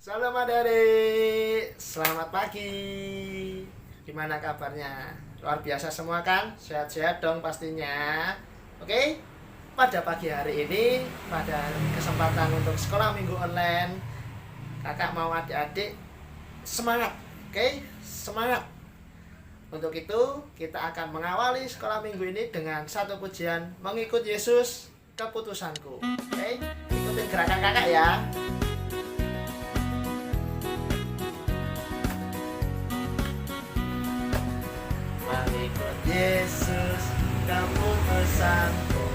Shalom adik-adik, selamat pagi. Gimana kabarnya? Luar biasa semua kan? Sehat-sehat dong pastinya. Oke, pada pagi hari ini, pada kesempatan untuk sekolah minggu online, kakak mau adik-adik semangat, oke? Semangat. Untuk itu, kita akan mengawali sekolah minggu ini dengan satu pujian, mengikut Yesus keputusanku. Oke, ikutin gerakan kakak ya. Mengikut Yesus keputusanku,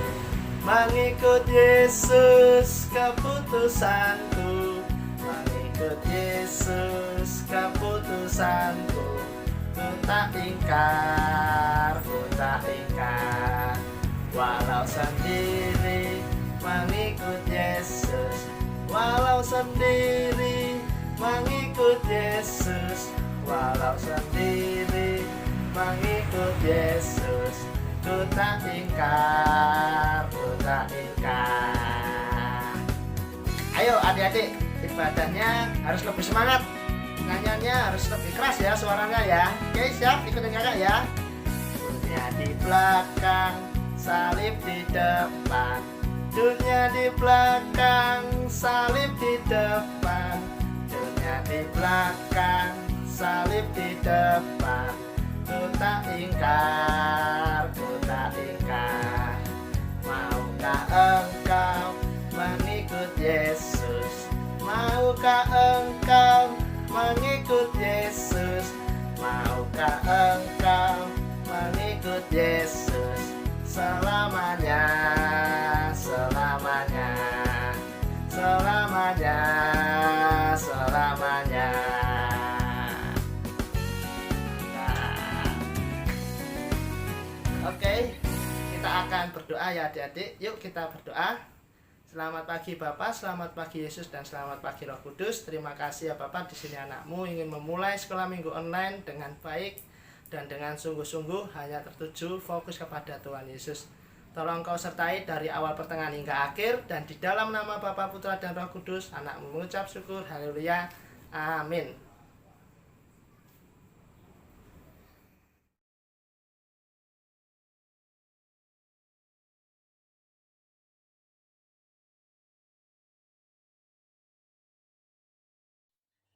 mengikut Yesus keputusanku, mengikut Yesus keputusanku. Ku tak ingkar, walau sendiri mengikut Yesus, walau sendiri mengikut Yesus, walau sendiri mengikut Yesus. Ku tak ingkar. Ayo adik-adik, ibadahnya harus lebih semangat, nyanyiannya harus lebih keras ya suaranya ya. Oke, siap? Ikutin kakak ya. Dunia di belakang, salib di depan. Dunia di belakang, salib di depan. Dunia di belakang, salib di depan. Ku tak ingkar. Maukah engkau mengikut Yesus? Maukah engkau mengikut Yesus? Maukah engkau mengikut Yesus selamanya, selamanya, selamanya, selamanya. Oke, kita akan berdoa ya adik-adik. Yuk kita berdoa. Selamat pagi Bapak, selamat pagi Yesus, dan selamat pagi Roh Kudus. Terima kasih ya Bapak, di sini anakmu ingin memulai sekolah minggu online dengan baik dan dengan sungguh-sungguh hanya tertuju fokus kepada Tuhan Yesus. Tolong Kau sertai dari awal pertengahan hingga akhir, dan di dalam nama Bapa, Putra, dan Roh Kudus, anakmu mengucap syukur. Haleluya. Amin.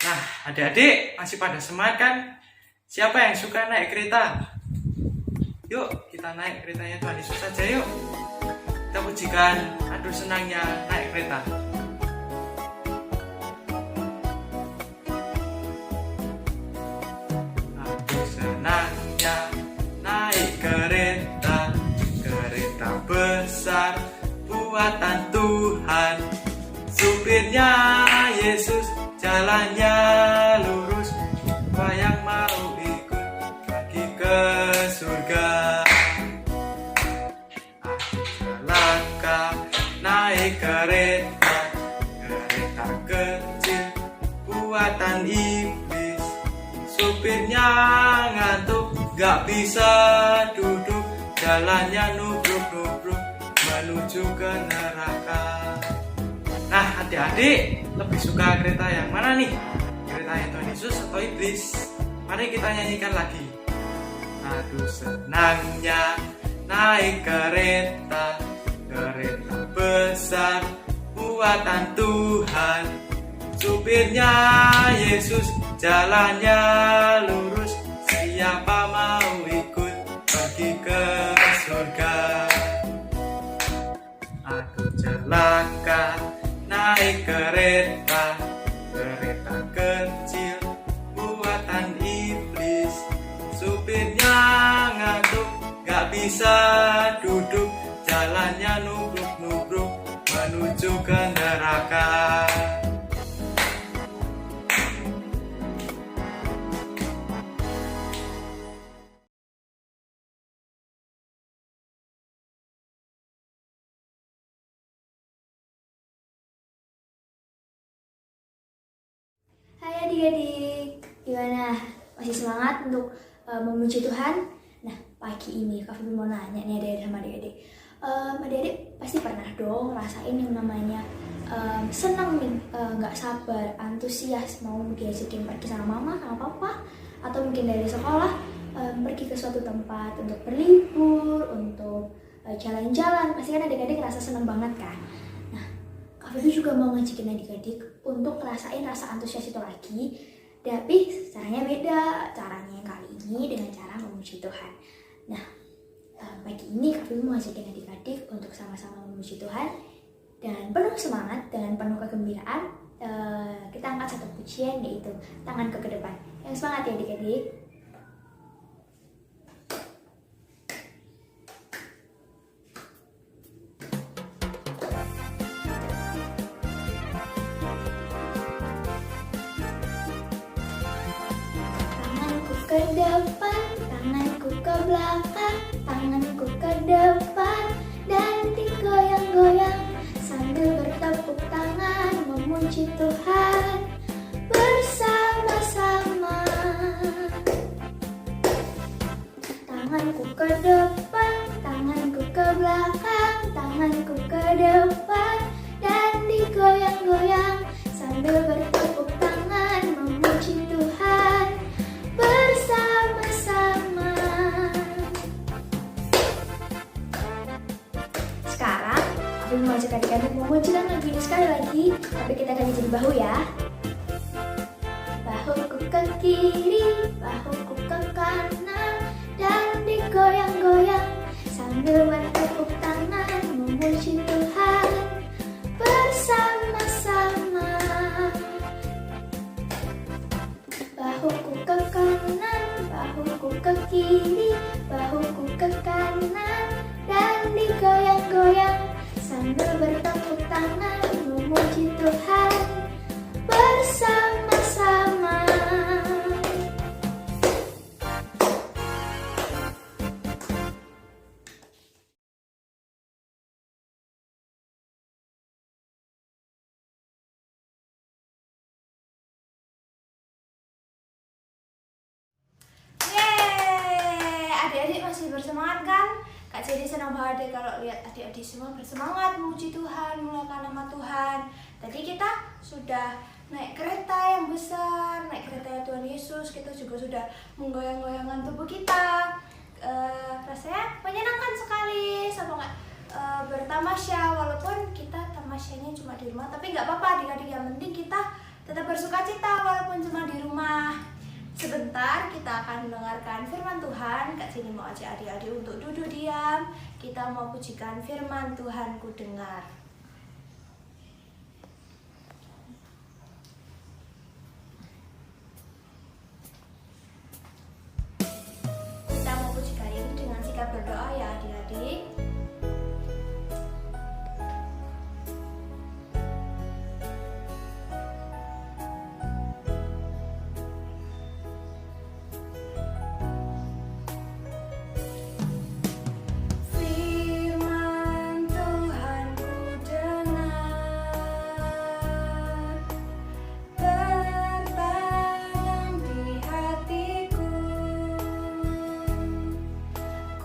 Nah, adik-adik masih pada semangat kan? Siapa yang suka naik kereta? Yuk, kita naik keretanya Tuhan Yesus saja yuk. Kita pujikan, aduh senangnya naik kereta. Aduh senangnya naik kereta, kereta besar buatan Tuhan. Supirnya Yesus, jalannya lurus, siapa yang mau ikut pergi ke surga? Aku selangkah naik kereta, kereta kecil buatan iblis. Supirnya ngantuk, gak bisa duduk, jalannya nubruk-nubruk menuju ke neraka. Nah, adik-adik lebih suka kereta yang mana nih? Keretanya Tuhan Yesus atau iblis? Mari kita nyanyikan lagi. Aduh senangnya naik kereta, kereta besar buatan Tuhan. Supirnya Yesus, jalannya lurus, siapa mau ikut pergi ke surga? Aduh celaka naik kereta, kereta kecil buatan iblis. Supirnya ngantuk, gak bisa duduk, jalannya nubruk-nubruk menuju ke neraka. Hai adik-adik, gimana? Masih semangat untuk memuji Tuhan? Nah, pagi ini Kak Feby mau nanya nih adik-adik sama adik-adik. Adik-adik pasti pernah dong rasain yang namanya senang nih, nggak sabar, antusias mau diajakin pergi sama mama, sama papa, atau mungkin dari sekolah pergi ke suatu tempat untuk berlibur, untuk jalan-jalan. Pasti kan adik-adik ngerasa senang banget kan. Nah, Kak Feby juga mau ngajakin adik-adik untuk ngerasain rasa antusias itu lagi, tapi caranya beda. Caranya kali ini dengan cara memuji Tuhan. Nah, pagi ini Kak Feby mau ngajakin adik-adik untuk sama-sama memuji Tuhan dan penuh semangat, dengan penuh kegembiraan. Kita angkat satu pujian, yaitu tanganku ke depan. Yang semangat ya adik-adik. Tanganku ke depan, tanganku ke belakang, tanganku ke depan dan digoyang-goyang sambil bertepuk tangan memuji Tuhan bersama-sama. Tanganku ke depan, tanganku ke belakang, tanganku ke depan dan digoyang-goyang sambil bertepuk tangan memuji Tuhan bersama-sama. Sekarang aku mau ajak adik-adik memunculkan lagu ini sekali lagi, tapi kita akan jadi bahu ya. Bahuku ke kiri, bahuku ke kanan dan digoyang-goyang sambil bertepuk tangan memuji Tuhan bersama-sama. Bahuku ke kanan, bahuku ke kiri, bahuku ke kanan dan digoyang-goyang sambil bertepuk tangan memuji Tuhan bersama-sama. Yeay, adik-adik masih bersemangat kan? Kak jadi senang banget deh kalau lihat adik-adik semua bersemangat memuji Tuhan, memuliakan nama Tuhan. Tadi kita sudah naik kereta yang besar, naik kereta Tuhan Yesus, kita juga sudah menggoyang-goyangkan tubuh kita. Rasanya menyenangkan sekali, sama nggak bertamasya, walaupun kita tamasyanya cuma di rumah, tapi nggak apa-apa adik-adik, yang penting kita tetap bersuka cita walaupun cuma di rumah. Sebentar kita akan mendengarkan firman Tuhan. Kak Jenny mau ajak adik-adik untuk duduk diam. Kita mau pujikan firman Tuhan ku dengar. Kita mau pujikan ini dengan sikap berdoa ya adik-adik.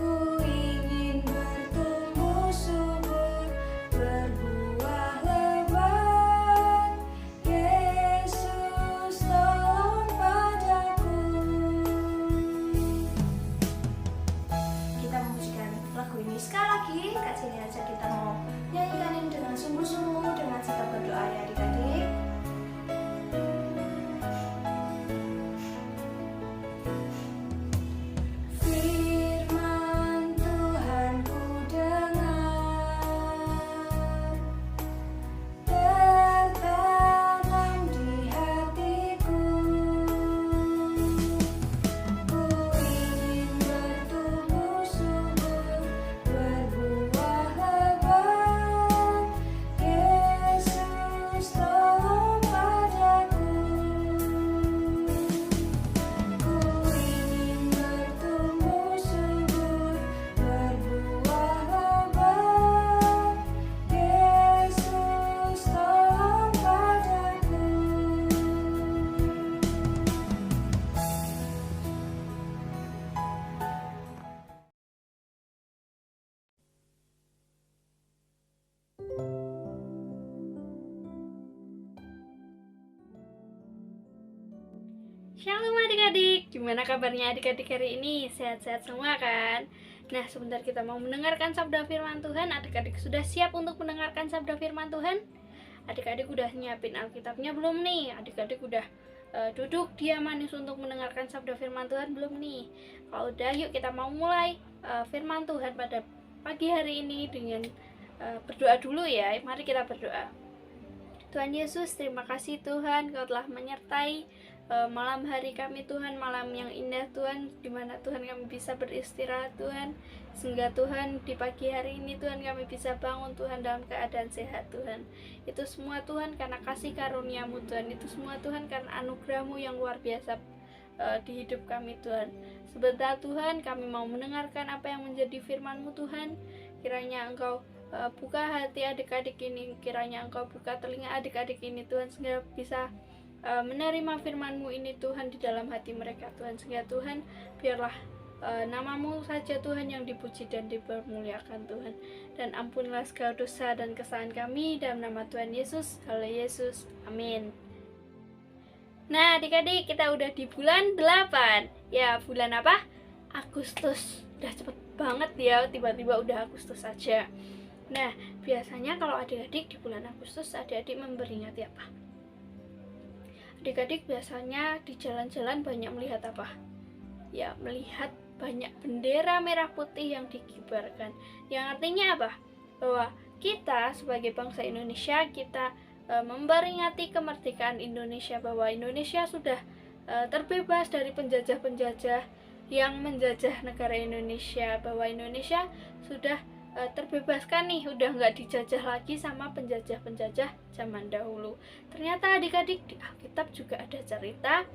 Ku ingin Shalom adik-adik, gimana kabarnya adik-adik hari ini? Sehat-sehat semua kan? Nah, sebentar kita mau mendengarkan sabda firman Tuhan. Adik-adik sudah siap untuk mendengarkan sabda firman Tuhan? Adik-adik udah nyiapin Alkitabnya belum nih? Adik-adik udah duduk diam manis untuk mendengarkan sabda firman Tuhan belum nih? Kalau udah, yuk kita mau mulai firman Tuhan pada pagi hari ini dengan berdoa dulu ya. Mari kita berdoa. Tuhan Yesus, terima kasih Tuhan, Kau telah menyertai malam hari kami Tuhan, malam yang indah Tuhan, dimana Tuhan kami bisa beristirahat Tuhan, sehingga Tuhan di pagi hari ini Tuhan kami bisa bangun Tuhan dalam keadaan sehat Tuhan. Itu semua Tuhan karena kasih karunia-Mu Tuhan, itu semua Tuhan karena anugerah-Mu yang luar biasa di hidup kami Tuhan. Sebentar Tuhan kami mau mendengarkan apa yang menjadi firman-Mu Tuhan, kiranya Engkau buka hati adik-adik ini, kiranya Engkau buka telinga adik-adik ini Tuhan, sehingga bisa menerima firman-Mu ini Tuhan di dalam hati mereka Tuhan, sehingga Tuhan biarlah nama-Mu saja Tuhan yang dipuji dan dipermuliakan Tuhan, dan ampunilah segala dosa dan kesalahan kami dalam nama Tuhan Yesus. Haleluya Yesus, amin. Nah adik-adik, kita udah di bulan 8 ya. Bulan apa? Agustus. Udah cepet banget ya, tiba-tiba udah Agustus saja. Nah biasanya kalau adik-adik di bulan Agustus, adik-adik memperingati apa? Adik-adik biasanya di jalan-jalan banyak melihat apa? Ya, melihat banyak bendera merah putih yang dikibarkan. Yang artinya apa? Bahwa kita sebagai bangsa Indonesia, kita memperingati kemerdekaan Indonesia, bahwa Indonesia sudah terbebas dari penjajah-penjajah yang menjajah negara Indonesia, bahwa Indonesia sudah terbebaskan nih, udah nggak dijajah lagi sama penjajah-penjajah zaman dahulu. Ternyata adik-adik di Alkitab juga ada cerita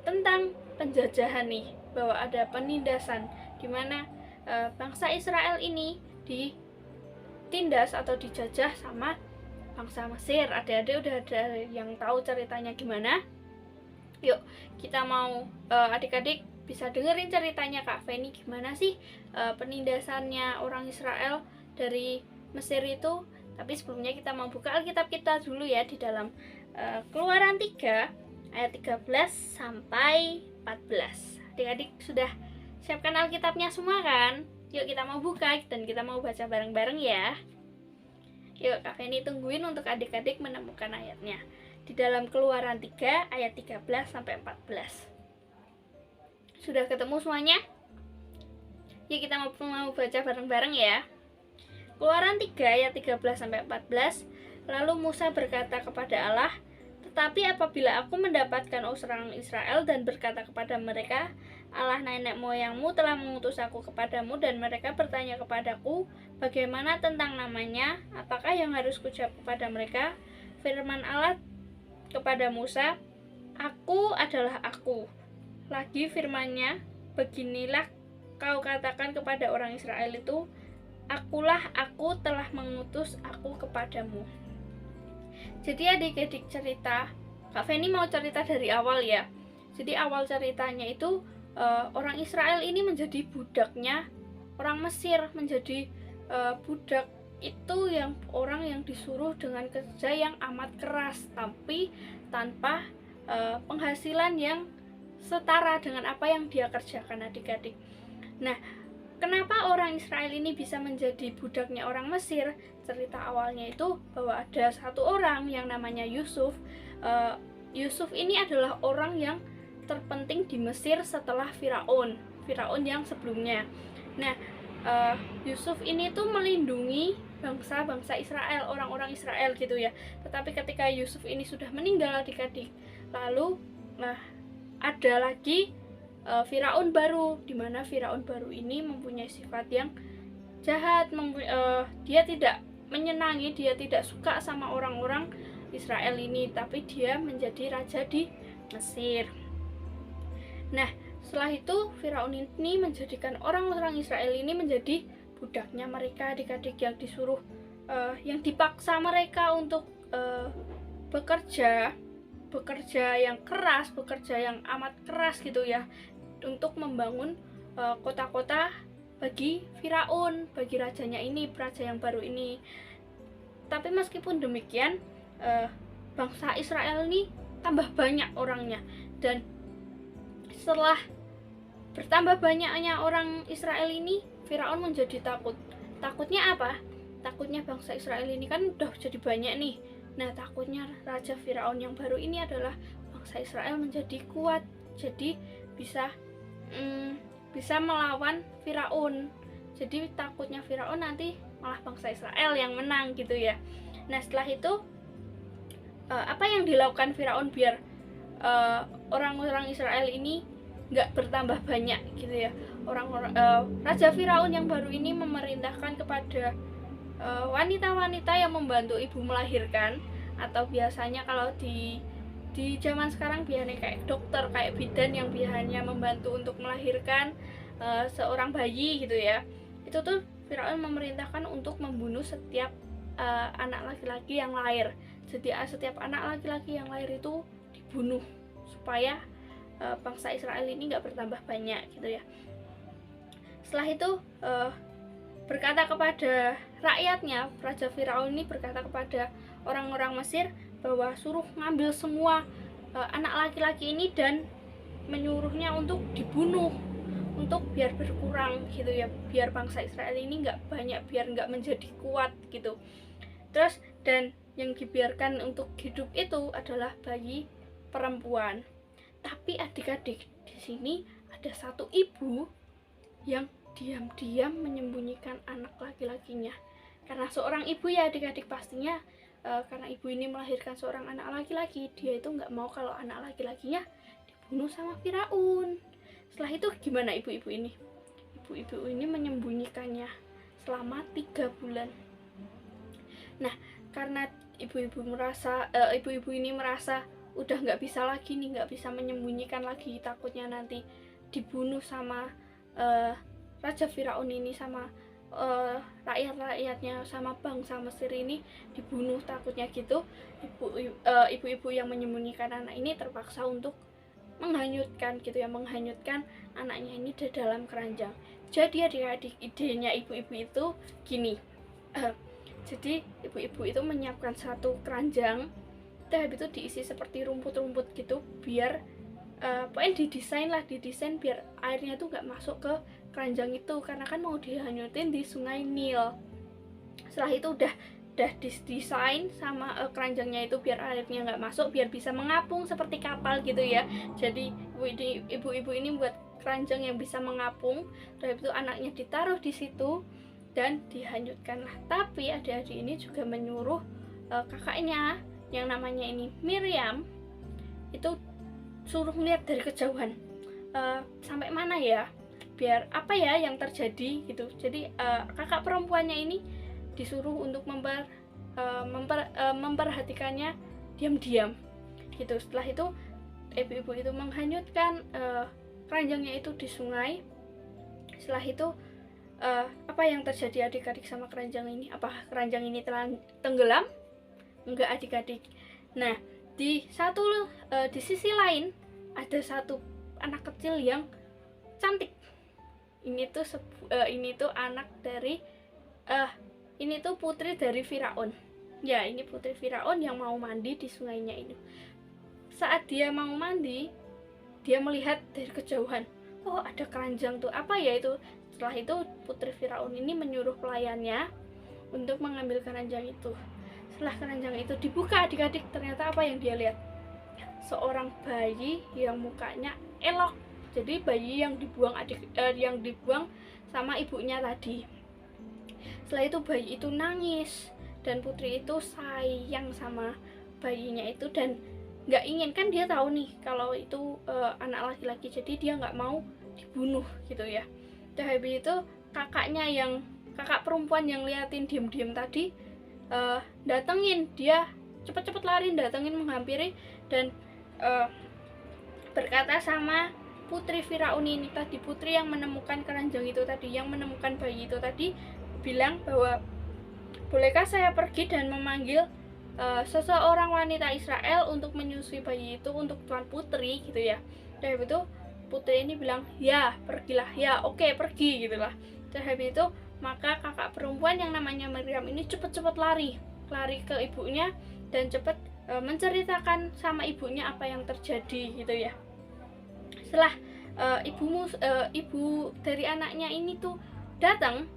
tentang penjajahan nih, bahwa ada penindasan di mana bangsa Israel ini ditindas atau dijajah sama bangsa Mesir. Adik-adik udah ada yang tahu ceritanya gimana? Yuk kita mau adik-adik bisa dengerin ceritanya Kak Feni, gimana sih penindasannya orang Israel dari Mesir itu. Tapi sebelumnya kita mau buka Alkitab kita dulu ya, di dalam Keluaran 3 ayat 13 sampai 14. Adik-adik sudah siapkan Alkitabnya semua kan? Yuk kita mau buka dan kita mau baca bareng-bareng ya. Yuk Kak Feni tungguin untuk adik-adik menemukan ayatnya di dalam Keluaran 3 ayat 13 sampai 14. Sudah ketemu semuanya? Yuk kita mau baca bareng-bareng ya. Keluaran 3 ayat 13 sampai 14. Lalu Musa berkata kepada Allah, "Tetapi apabila aku mendapatkan orang Israel dan berkata kepada mereka, Allah nenek moyangmu telah mengutus aku kepadamu, dan mereka bertanya kepadaku, bagaimana tentang namanya? Apakah yang harus kuucap kepada mereka?" Firman Allah kepada Musa, "Aku adalah aku." Lagi firman-Nya, "Beginilah kau katakan kepada orang Israel itu, Akulah aku telah mengutus aku kepadamu." Jadi adik-adik cerita, Kak Feni mau cerita dari awal ya. Jadi awal ceritanya itu orang Israel ini menjadi budaknya orang Mesir, menjadi budak itu yang orang yang disuruh dengan kerja yang amat keras, tapi tanpa penghasilan yang setara dengan apa yang dia kerjakan adik-adik. Nah, kenapa orang Israel ini bisa menjadi budaknya orang Mesir? Cerita awalnya itu bahwa ada satu orang yang namanya Yusuf. Yusuf ini adalah orang yang terpenting di Mesir setelah Firaun yang sebelumnya. Nah, Yusuf ini tuh melindungi bangsa-bangsa Israel, orang-orang Israel gitu ya. Tetapi ketika Yusuf ini sudah meninggal adik-adik, lalu ada lagi Firaun baru, di mana Firaun baru ini mempunyai sifat yang jahat. Dia tidak menyenangi, dia tidak suka sama orang-orang Israel ini, tapi dia menjadi raja di Mesir. Nah, setelah itu Firaun ini menjadikan orang-orang Israel ini menjadi budaknya mereka, adik-adik, yang disuruh, yang dipaksa mereka untuk bekerja yang keras, bekerja yang amat keras gitu ya, untuk membangun kota-kota bagi Firaun, bagi rajanya ini, raja yang baru ini. Tapi meskipun demikian, bangsa Israel ini tambah banyak orangnya, dan setelah bertambah banyaknya orang Israel ini, Firaun menjadi takut. Takutnya apa? Takutnya bangsa Israel ini kan udah jadi banyak nih. Nah, takutnya Raja Firaun yang baru ini adalah bangsa Israel menjadi kuat, jadi bisa melawan Firaun. Jadi takutnya Firaun nanti malah bangsa Israel yang menang gitu ya. Nah, setelah itu apa yang dilakukan Firaun biar orang-orang Israel ini nggak bertambah banyak gitu ya. Raja Firaun yang baru ini memerintahkan kepada wanita-wanita yang membantu ibu melahirkan, atau biasanya kalau di zaman sekarang biasanya kayak dokter, kayak bidan yang biasanya membantu untuk melahirkan seorang bayi gitu ya. Itu tuh Firaun memerintahkan untuk membunuh setiap anak laki-laki yang lahir. Jadi setiap anak laki-laki yang lahir itu dibunuh supaya bangsa Israel ini nggak bertambah banyak gitu ya. Setelah itu berkata kepada rakyatnya, Raja Firaun ini berkata kepada orang-orang Mesir bahwa suruh ngambil semua anak laki-laki ini dan menyuruhnya untuk dibunuh, untuk biar berkurang gitu ya, biar bangsa Israel ini nggak banyak, biar nggak menjadi kuat gitu. Terus dan yang dibiarkan untuk hidup itu adalah bayi perempuan. Tapi adik-adik, di sini ada satu ibu yang diam-diam menyembunyikan anak laki-lakinya. Karena seorang ibu ya adik-adik pastinya, karena ibu ini melahirkan seorang anak laki-laki, dia itu nggak mau kalau anak laki-lakinya dibunuh sama Firaun. Setelah itu gimana ibu-ibu ini? Ibu-ibu ini menyembunyikannya selama 3 bulan. Nah, karena ibu-ibu ini merasa udah nggak bisa lagi nih, nggak bisa menyembunyikan lagi, takutnya nanti dibunuh sama Raja Firaun ini, sama rakyat-rakyatnya, sama bangsa Mesir ini dibunuh, takutnya gitu. Ibu-ibu yang menyembunyikan anak ini terpaksa untuk menghanyutkan gitu ya, menghanyutkan anaknya ini di dalam keranjang. Jadi adik-adik, idenya ibu-ibu itu gini, jadi ibu-ibu itu menyiapkan satu keranjang, itu diisi seperti rumput-rumput gitu, biar pokoknya didesain biar airnya tuh nggak masuk ke keranjang itu, karena kan mau dihanyutin di sungai Nil. Setelah itu udah didesain sama keranjangnya itu biar airnya nggak masuk, biar bisa mengapung seperti kapal gitu ya. Jadi ibu-ibu ini buat keranjang yang bisa mengapung. Terus itu anaknya ditaruh di situ dan dihanyutkan. Tapi adik-adik ini juga menyuruh kakaknya yang namanya ini Miriam itu suruh lihat dari kejauhan sampai mana ya, biar apa ya yang terjadi gitu. Jadi kakak perempuannya ini disuruh untuk memperhatikannya diam-diam gitu. Setelah itu ibu-ibu itu menghanyutkan keranjangnya itu di sungai. Setelah itu apa yang terjadi adik-adik sama keranjang ini? Apa keranjang ini telah tenggelam? Enggak adik-adik. Nah, di sisi lain ada satu anak kecil yang cantik. Ini tuh anak dari ini tuh putri dari Firaun. Ya, ini putri Firaun yang mau mandi di sungainya ini. Saat dia mau mandi, dia melihat dari kejauhan, oh ada keranjang tuh, apa ya itu? Setelah itu putri Firaun ini menyuruh pelayannya untuk mengambil keranjang itu. Setelah keranjang itu dibuka adik-adik, ternyata apa yang dia lihat? Seorang bayi yang mukanya elok. Jadi bayi yang dibuang sama ibunya tadi. Setelah itu bayi itu nangis dan putri itu sayang sama bayinya itu dan nggak ingin, kan dia tahu nih kalau itu anak laki-laki, jadi dia nggak mau dibunuh gitu ya. Habis itu kakak perempuan yang liatin diem-diem tadi datengin, dia cepet-cepet lari datengin, menghampiri dan berkata sama putri Firaun ini tadi, putri yang menemukan keranjang itu tadi, yang menemukan bayi itu tadi, bilang bahwa bolehkah saya pergi dan memanggil seseorang wanita Israel untuk menyusui bayi itu untuk tuan putri gitu ya. Dan habis itu putri ini bilang ya pergilah, ya oke, pergi gitulah. Dan habis itu maka kakak perempuan yang namanya Miriam ini cepet-cepet lari ke ibunya dan cepet menceritakan sama ibunya apa yang terjadi gitu ya. Setelah ibu dari anaknya ini tuh datang,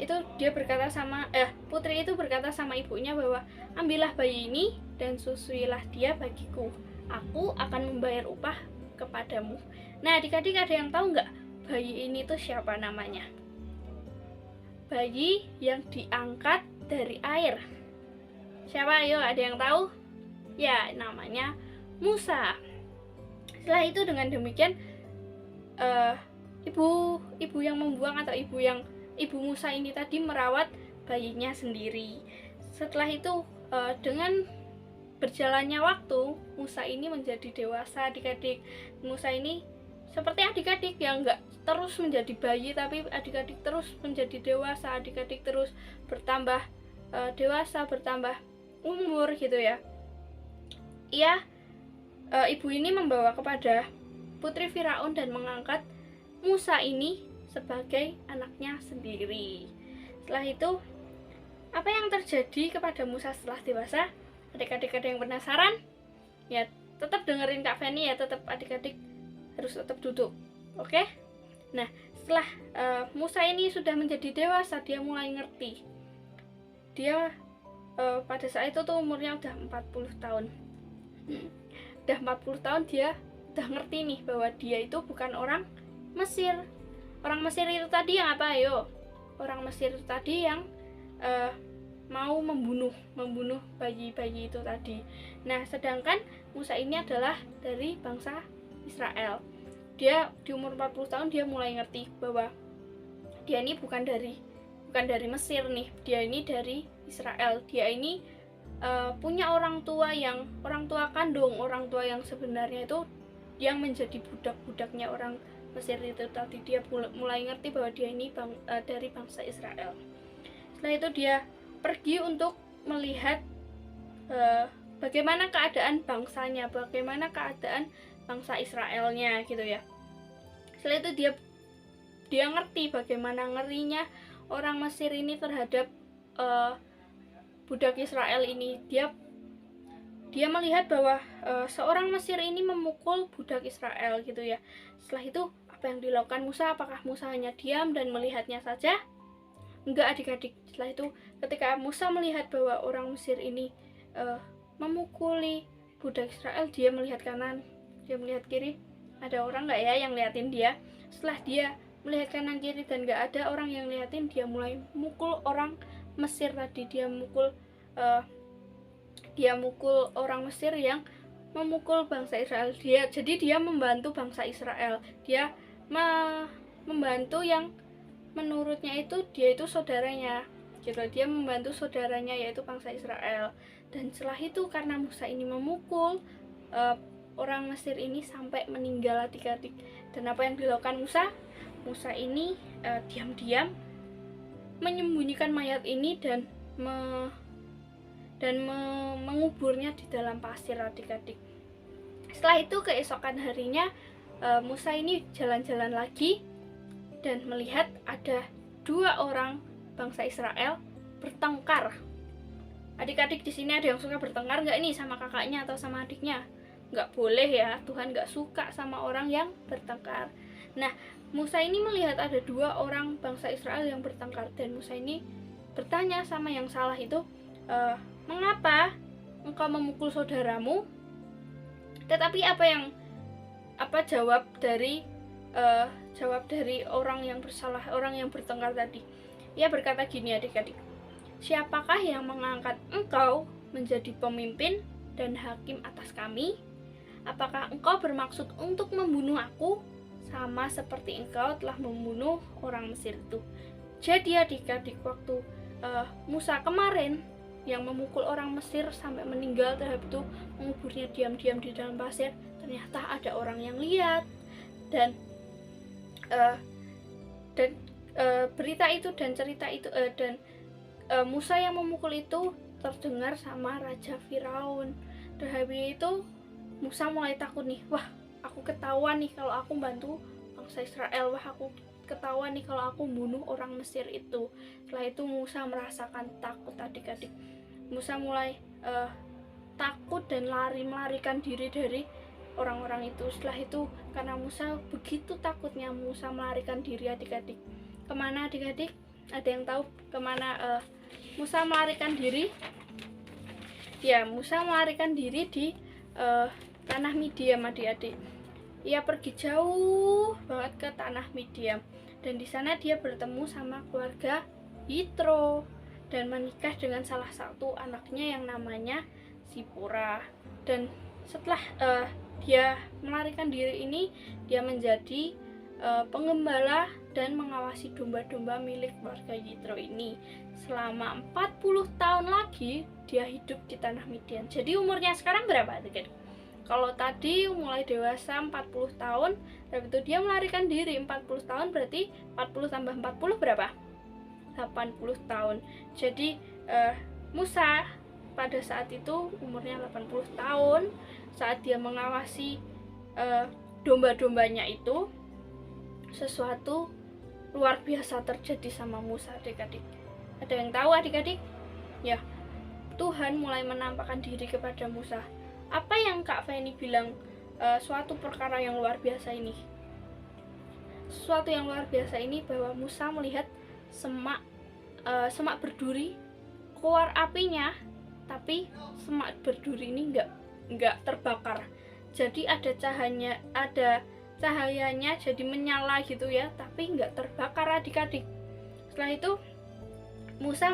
itu dia berkata sama putri itu berkata sama ibunya bahwa ambillah bayi ini dan susuilah dia bagiku, aku akan membayar upah kepadamu. Nah adik-adik ada yang tahu nggak bayi ini tuh siapa namanya? Bayi yang diangkat dari air. Siapa? Ayo, ada yang tahu? Ya, namanya Musa. Setelah itu dengan demikian ibu yang membuang atau ibu Musa ini tadi merawat bayinya sendiri. Setelah itu dengan berjalannya waktu, Musa ini menjadi dewasa, adik-adik. Musa ini seperti adik-adik yang nggak terus menjadi bayi, tapi adik-adik terus menjadi dewasa, adik-adik terus bertambah dewasa, bertambah umur gitu ya. Ibu ini membawa kepada putri Firaun dan mengangkat Musa ini sebagai anaknya sendiri. Setelah itu, apa yang terjadi kepada Musa setelah dewasa? Adik-adik ada yang penasaran? Ya, tetap dengerin Kak Feni ya, tetap adik-adik harus tetap duduk. Oke? Nah, setelah Musa ini sudah menjadi dewasa, dia mulai ngerti. Dia pada saat itu tuh umurnya udah 40 tahun. Udah 40 tahun dia udah ngerti nih bahwa dia itu bukan orang Mesir. Orang Mesir itu tadi yang apa? Ayo. Orang Mesir itu tadi yang mau membunuh bayi-bayi itu tadi. Nah, sedangkan Musa ini adalah dari bangsa Israel. Dia di umur 40 tahun dia mulai ngerti bahwa dia ini bukan dari Mesir nih. Dia ini dari Israel. Dia ini punya orang tua kandung, orang tua yang sebenarnya itu yang menjadi budak-budaknya orang Mesir itu tadi. Dia mulai ngerti bahwa dia ini dari bangsa Israel. Setelah itu dia pergi untuk melihat bagaimana keadaan bangsanya, bagaimana keadaan bangsa Israelnya gitu ya. Setelah itu dia ngerti bagaimana ngerinya orang Mesir ini terhadap budak Israel ini. Dia melihat bahwa seorang Mesir ini memukul budak Israel gitu ya. Setelah itu apa yang dilakukan Musa? Apakah Musa hanya diam dan melihatnya saja? Enggak, adik-adik. Setelah itu ketika Musa melihat bahwa orang Mesir ini memukuli budak Israel, dia melihat kanan, dia melihat kiri, ada orang nggak ya yang liatin dia. Setelah dia melihat kanan kiri dan nggak ada orang yang liatin, dia mulai mukul orang Mesir tadi. Dia mukul orang Mesir yang memukul bangsa Israel. Jadi dia membantu bangsa Israel. Dia membantu yang menurutnya itu dia itu saudaranya gitu. Dia membantu saudaranya yaitu bangsa Israel. Dan setelah itu karena Musa ini memukul orang Mesir ini sampai meninggal, adik-adik. Dan apa yang dilakukan Musa? Musa ini diam-diam menyembunyikan mayat ini dan menguburnya di dalam pasir, adik-adik. Setelah itu keesokan harinya Musa ini jalan-jalan lagi dan melihat ada 2 orang bangsa Israel bertengkar. Adik-adik di sini ada yang suka bertengkar nggak nih sama kakaknya atau sama adiknya? Nggak boleh ya, Tuhan nggak suka sama orang yang bertengkar. Nah, Musa ini melihat ada 2 orang bangsa Israel yang bertengkar, dan Musa ini bertanya sama yang salah itu, mengapa engkau memukul saudaramu? Tetapi apa jawab dari orang yang bersalah, orang yang bertengkar tadi? Ia berkata gini, adik-adik, siapakah yang mengangkat engkau menjadi pemimpin dan hakim atas kami? Apakah engkau bermaksud untuk membunuh aku sama seperti engkau telah membunuh orang Mesir itu? Jadi adik-adik, waktu Musa kemarin yang memukul orang Mesir sampai meninggal terhadap itu, menguburnya diam-diam di dalam pasir, ternyata ada orang yang lihat. Dan berita itu dan cerita itu dan Musa yang memukul itu terdengar sama Raja Firaun. Terhadap itu Musa mulai takut nih, wah aku ketahuan nih kalau aku bantu bangsa Israel, wah aku ketahuan nih kalau aku bunuh orang Mesir itu. Setelah itu Musa merasakan takut, adik-adik. Musa mulai takut dan melarikan diri dari orang-orang itu. Setelah itu karena Musa begitu takutnya, Musa melarikan diri adik-adik. Kemana adik-adik? Ada yang tahu kemana Musa melarikan diri? Ya, Musa melarikan diri di tanah Midian adik-adik. Ia pergi jauh banget ke tanah Midian, dan di sana dia bertemu sama keluarga Yitro dan menikah dengan salah satu anaknya yang namanya Sipora. Dan setelah dia melarikan diri ini, dia menjadi penggembala dan mengawasi domba-domba milik keluarga Yitro ini. Selama 40 tahun lagi dia hidup di tanah Midian. Jadi umurnya sekarang berapa adik-adik? Kalau tadi mulai dewasa 40 tahun, habis itu dia melarikan diri 40 tahun, berarti 40 tambah 40 berapa? 80 tahun. Jadi Musa pada saat itu umurnya 80 tahun. Saat dia mengawasi domba-dombanya itu, sesuatu luar biasa terjadi sama Musa adik-adik. Ada yang tahu adik-adik? Ya, Tuhan mulai menampakkan diri kepada Musa. Apa yang Kak Feni bilang suatu perkara yang luar biasa ini? Sesuatu yang luar biasa ini bahwa Musa melihat semak berduri, keluar apinya, tapi semak berduri ini nggak terbakar. Jadi ada cahayanya jadi menyala gitu ya, tapi nggak terbakar adik-adik. Setelah itu Musa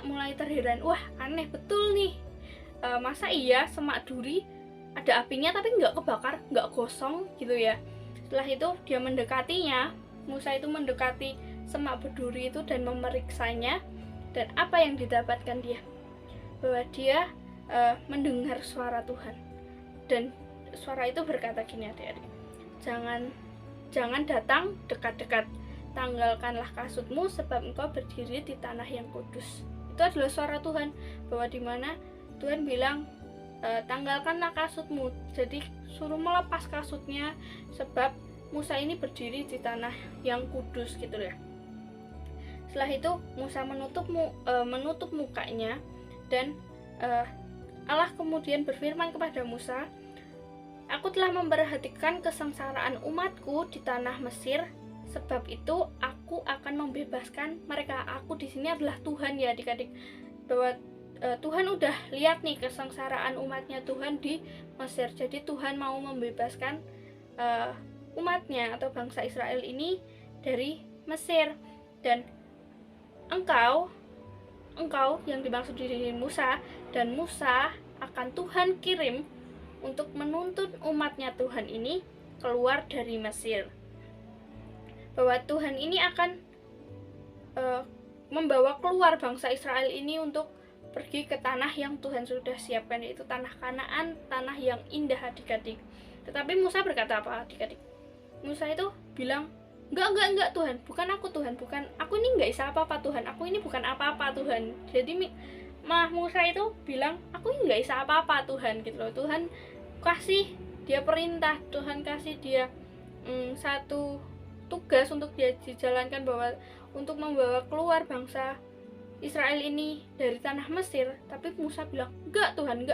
mulai terheran, wah aneh betul nih, masa iya semak duri ada apinya tapi nggak kebakar, nggak gosong gitu ya. Setelah itu dia mendekatinya, Musa itu mendekati semak berduri itu dan memeriksanya. Dan apa yang didapatkan dia? Bahwa dia mendengar suara Tuhan. Dan suara itu berkata gini adik-adik, jangan datang dekat-dekat, tanggalkanlah kasutmu sebab engkau berdiri di tanah yang kudus. Itu adalah suara Tuhan, bahwa dimana Tuhan bilang tanggalkanlah kasutmu. Jadi suruh melepas kasutnya sebab Musa ini berdiri di tanah yang kudus gitu ya. Setelah itu Musa menutup mukanya, dan Allah kemudian berfirman kepada Musa, aku telah memperhatikan kesengsaraan umatku di tanah Mesir, sebab itu aku akan membebaskan mereka. Aku di sini adalah Tuhan ya adik-adik, bahwa Tuhan udah lihat nih kesengsaraan umatnya Tuhan di Mesir. Jadi Tuhan mau membebaskan umatnya atau bangsa Israel ini dari Mesir. Dan engkau yang dimaksud diri Musa, dan Musa akan Tuhan kirim untuk menuntun umatnya Tuhan ini keluar dari Mesir. Bahwa Tuhan ini akan membawa keluar bangsa Israel ini untuk pergi ke tanah yang Tuhan sudah siapkan, yaitu tanah Kanaan, tanah yang indah adik-adik. Tetapi Musa berkata apa adik-adik? Musa itu bilang, enggak Tuhan, bukan aku Tuhan, bukan aku ini nggak bisa apa-apa Tuhan, aku ini bukan apa-apa Tuhan. Jadi Musa itu bilang, aku ini nggak bisa apa-apa Tuhan gitu loh. Tuhan kasih dia perintah, Tuhan kasih dia satu tugas untuk dia dijalankan, bahwa untuk membawa keluar bangsa Israel ini dari tanah Mesir. Tapi Musa bilang, enggak Tuhan,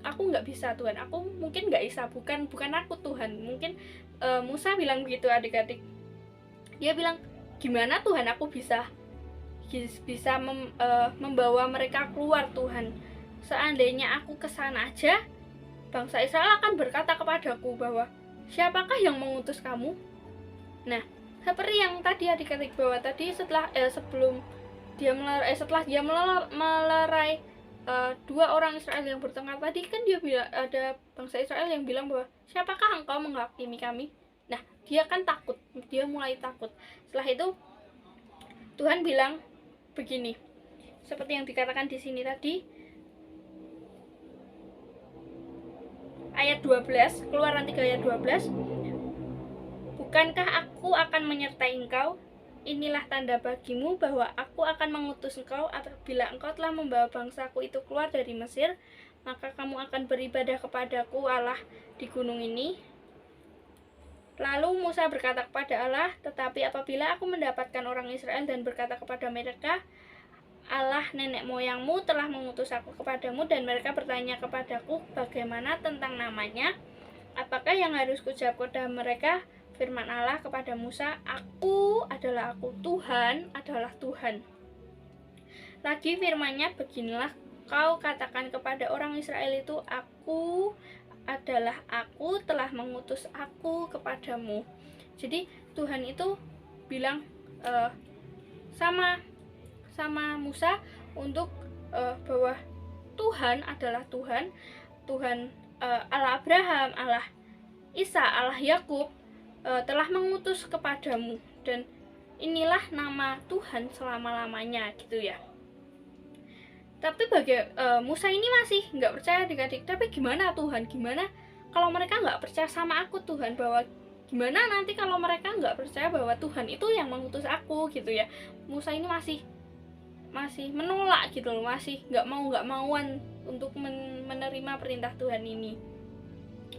aku nggak bisa Tuhan, aku mungkin nggak bisa, bukan aku Tuhan. Mungkin Musa bilang begitu adik-adik. Dia bilang, gimana Tuhan aku bisa membawa mereka keluar Tuhan? Seandainya aku kesana aja, bangsa Israel akan berkata kepadaku bahwa siapakah yang mengutus kamu? Nah, seperti yang tadi adik-adik bahwa tadi setelah dia melerai dua orang Israel yang bertengkar tadi, kan dia bilang, ada bangsa Israel yang bilang bahwa siapakah engkau menghakimi kami? Nah, dia kan takut, dia mulai takut. Setelah itu Tuhan bilang begini, seperti yang dikatakan di sini tadi, ayat 12, Keluaran 3 ayat 12, bukankah aku akan menyertai engkau? Inilah tanda bagimu bahwa aku akan mengutus engkau apabila engkau telah membawa bangsaku itu keluar dari Mesir, maka kamu akan beribadah kepadaku Allah di gunung ini. Lalu Musa berkata kepada Allah, tetapi apabila aku mendapatkan orang Israel dan berkata kepada mereka, Allah nenek moyangmu telah mengutus aku kepadamu, dan mereka bertanya kepadaku bagaimana tentang namanya, apakah yang harus kuucap kepada mereka? Firman Allah kepada Musa, Aku adalah aku, Tuhan adalah Tuhan. Lagi firman-Nya, beginilah kau katakan kepada orang Israel itu, Aku adalah aku, telah mengutus aku kepadamu. Jadi Tuhan itu bilang sama Musa untuk bahwa Tuhan adalah Tuhan, Tuhan Allah Abraham, Allah Isa, Allah Yakub telah mengutus kepadamu, dan inilah nama Tuhan selama-lamanya, gitu ya. Tapi bagi Musa ini masih nggak percaya adik-adik. Tapi gimana Tuhan? Gimana kalau mereka nggak percaya sama aku Tuhan? Bahwa gimana nanti kalau mereka nggak percaya bahwa Tuhan itu yang mengutus aku, gitu ya. Musa ini masih menolak gitu loh, masih nggak mauan untuk menerima perintah Tuhan ini.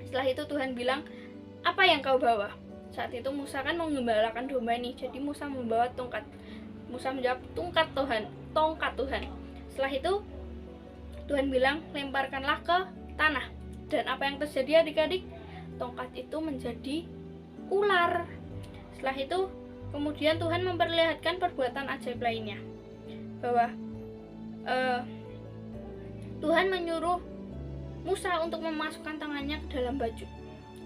Setelah itu Tuhan bilang, apa yang kau bawa? Saat itu Musa kan mengembalakan domba nih, jadi Musa membawa tongkat. Musa menjawab, tongkat Tuhan. Setelah itu Tuhan bilang, lemparkanlah ke tanah. Dan apa yang terjadi adik-adik? Tongkat itu menjadi ular. Setelah itu kemudian Tuhan memperlihatkan perbuatan ajaib lainnya, bahwa Tuhan menyuruh Musa untuk memasukkan tangannya ke dalam baju.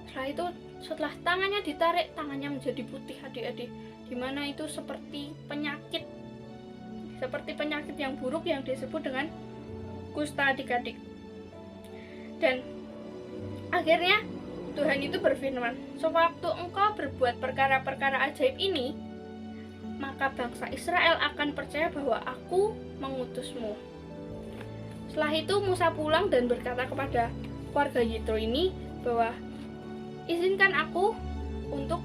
Setelah itu, setelah tangannya ditarik, tangannya menjadi putih adik-adik, dimana itu seperti penyakit yang buruk yang disebut dengan kusta adik-adik. Dan akhirnya Tuhan itu berfirman, sewaktu engkau berbuat perkara-perkara ajaib ini, maka bangsa Israel akan percaya bahwa aku mengutusmu. Setelah itu Musa pulang dan berkata kepada keluarga Yitro ini bahwa izinkan aku untuk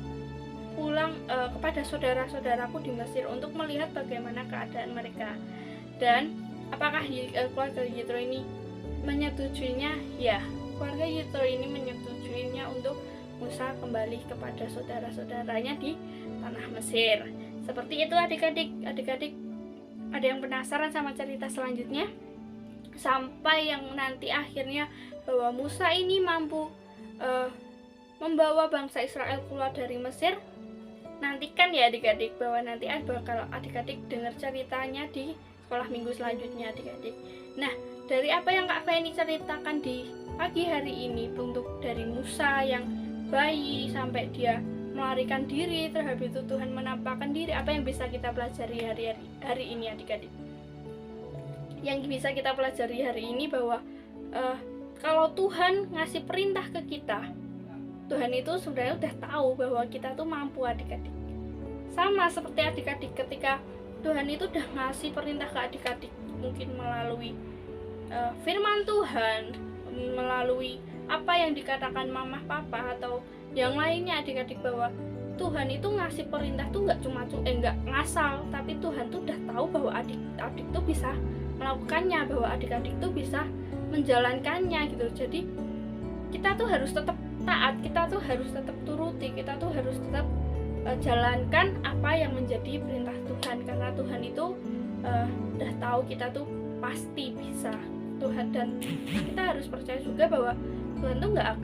pulang kepada saudara-saudaraku di Mesir untuk melihat bagaimana keadaan mereka. Dan apakah keluarga Yitro ini menyetujuinya? Ya, keluarga Yitro ini menyetujuinya untuk Musa kembali kepada saudara-saudaranya di tanah Mesir. Seperti itu adik-adik. Adik-adik ada yang penasaran sama cerita selanjutnya? Sampai yang nanti akhirnya bahwa Musa ini mampu membawa bangsa Israel keluar dari Mesir. Nantikan ya adik-adik, bahwa nanti bakal adik-adik dengar ceritanya di sekolah minggu selanjutnya adik-adik. Nah, dari apa yang Kak Feni ceritakan di pagi hari ini, untuk dari Musa yang bayi sampai dia melarikan diri, terhadap itu Tuhan menampakkan diri, apa yang bisa kita pelajari hari ini adik-adik? Yang bisa kita pelajari hari ini bahwa kalau Tuhan ngasih perintah ke kita, Tuhan itu sebenarnya udah tahu bahwa kita tuh mampu adik-adik. Sama seperti adik-adik ketika Tuhan itu udah ngasih perintah ke adik-adik, mungkin melalui firman Tuhan, melalui apa yang dikatakan mama papa atau yang lainnya adik-adik, bahwa Tuhan itu ngasih perintah tuh nggak ngasal, tapi Tuhan tuh udah tahu bahwa adik-adik tuh bisa melakukannya, bahwa adik-adik tuh bisa menjalankannya gitu. Jadi kita tuh harus tetap taat, kita tuh harus tetap turuti, kita tuh harus tetap jalankan apa yang menjadi perintah Tuhan, karena Tuhan itu udah tahu kita tuh pasti bisa Tuhan. Dan kita harus percaya juga bahwa Tuhan tuh nggak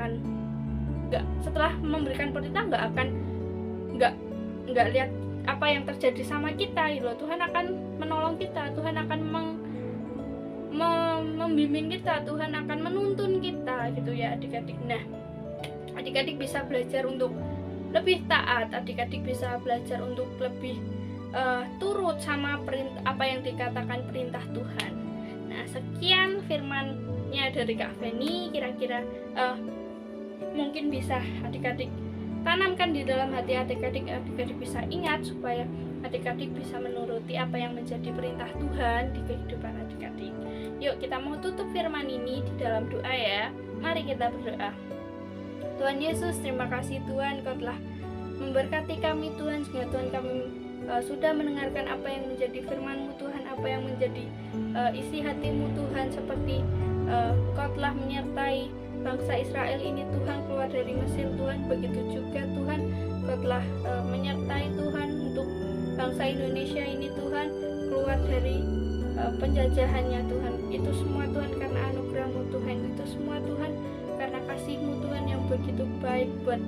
setelah memberikan perintah nggak lihat apa yang terjadi sama kita gitu loh. Tuhan akan menolong kita, Tuhan akan membimbing kita, Tuhan akan menuntun kita gitu ya adik-adik. Nah, adik-adik bisa belajar untuk lebih taat, adik-adik bisa belajar untuk lebih turut sama apa yang dikatakan perintah Tuhan. Nah, sekian firman-Nya dari Kak Feni. Kira-kira mungkin bisa adik-adik tanamkan di dalam hati adik-adik bisa ingat, supaya adik-adik bisa menuruti apa yang menjadi perintah Tuhan di kehidupan adik-adik. Yuk kita mau tutup firman ini di dalam doa ya. Mari kita berdoa. Tuhan Yesus, terima kasih Tuhan, Kau telah memberkati kami Tuhan, sehingga Tuhan kami sudah mendengarkan apa yang menjadi firman-Mu Tuhan, apa yang menjadi isi hati-Mu Tuhan, seperti Kau telah menyertai bangsa Israel ini Tuhan keluar dari Mesir Tuhan, begitu juga Tuhan Kau telah menyertai Tuhan untuk bangsa Indonesia ini Tuhan keluar dari penjajahannya Tuhan. Itu semua Tuhan karena anugerah-Mu Tuhan, itu semua Tuhan karena kasih-Mu Tuhan yang begitu baik buat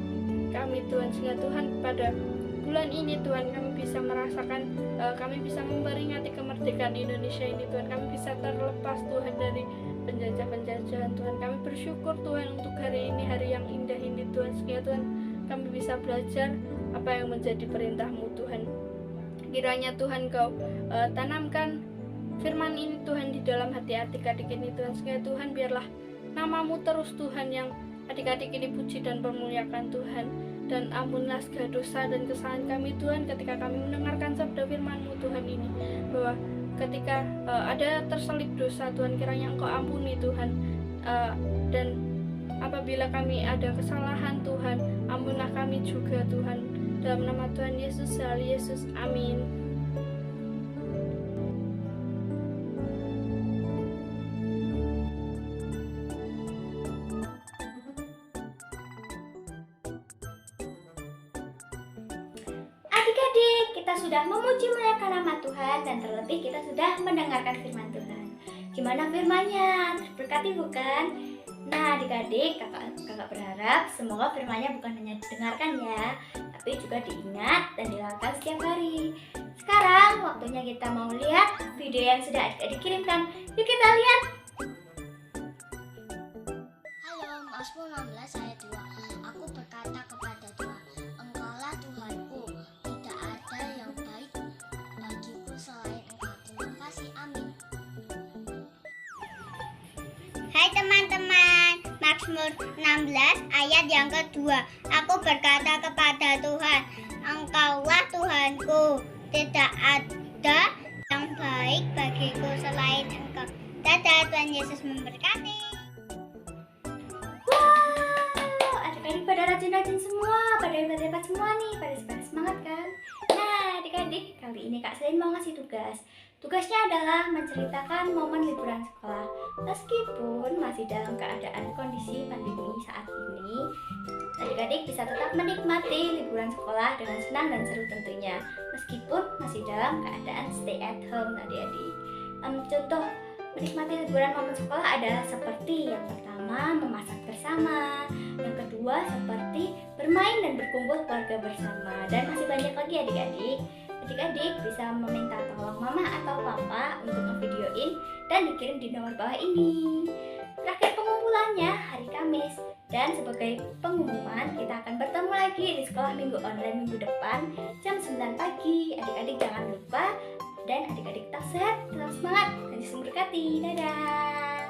kami Tuhan, sehingga Tuhan pada bulan ini Tuhan kami bisa merasakan, kami bisa memperingati kemerdekaan Indonesia ini Tuhan, kami bisa terlepas Tuhan dari penjajah-penjajahan Tuhan. Kami bersyukur Tuhan untuk hari ini, hari yang indah ini Tuhan, sehingga Tuhan kami bisa belajar apa yang menjadi perintah-Mu Tuhan. Kiranya Tuhan Kau tanamkan firman ini Tuhan di dalam hati adik-adik ini Tuhan, sehingga Tuhan biarlah nama-Mu terus Tuhan yang adik-adik ini puji dan permuliakan Tuhan. Dan ampunlah segala dosa dan kesalahan kami Tuhan ketika kami mendengarkan sabda firman-Mu Tuhan ini, bahwa ketika ada terselip dosa Tuhan, kiranya Engkau ampuni Tuhan, dan apabila kami ada kesalahan Tuhan, ampunilah kami juga Tuhan, dalam nama Tuhan Yesus, Yesus, amin. Adik-adik, kita sudah memuji muliakan nama Tuhan dan terlebih kita sudah mendengarkan firman Tuhan. Gimana firman-Nya? Terberkati bukan? Nah adik-adik, kakak berharap semoga firman-Nya bukan hanya didengarkan ya, tapi juga diingat dan dilakukan setiap hari. Sekarang waktunya kita mau lihat video yang sudah adik-adik kirimkan. Yuk kita lihat. Halo, Mazmur 16 ayat 2. Aku berkata kepada Tuhan, Engkaulah Tuhanku, tidak ada yang baik bagiku selain Engkau. Terima kasih, amin. Hai teman-teman, Mazmur 16 ayat yang kedua. Aku berkata kepada Tuhan, Engkaulah Tuhanku, tidak ada yang baik bagiku selain Engkau. Dadah, Tuhan Yesus memberkati. Wow, adik-adik pada rajin-rajin semua, pada hebat-hebat semua nih, pada semangat kan? Nah adik-adik, kali ini Kak Selin mau ngasih tugas. Tugasnya adalah menceritakan momen liburan sekolah. Meskipun masih dalam keadaan kondisi pandemi saat ini, adik-adik bisa tetap menikmati liburan sekolah dengan senang dan seru tentunya. Meskipun masih dalam keadaan stay at home adik-adik. Contoh menikmati liburan momen sekolah adalah seperti yang pertama memasak bersama, yang kedua seperti bermain dan berkumpul keluarga bersama, dan masih banyak lagi adik-adik. Adik-adik bisa meminta tolong mama atau papa untuk ngevideoin dan dikirim di nomor bawah ini. Terakhir pengumpulannya hari Kamis, dan sebagai pengumuman kita akan bertemu lagi di sekolah minggu online minggu depan jam 9 pagi. Adik-adik jangan lupa, dan adik-adik tetap sehat, tetap semangat, dan Yesus memberkati. Dadah.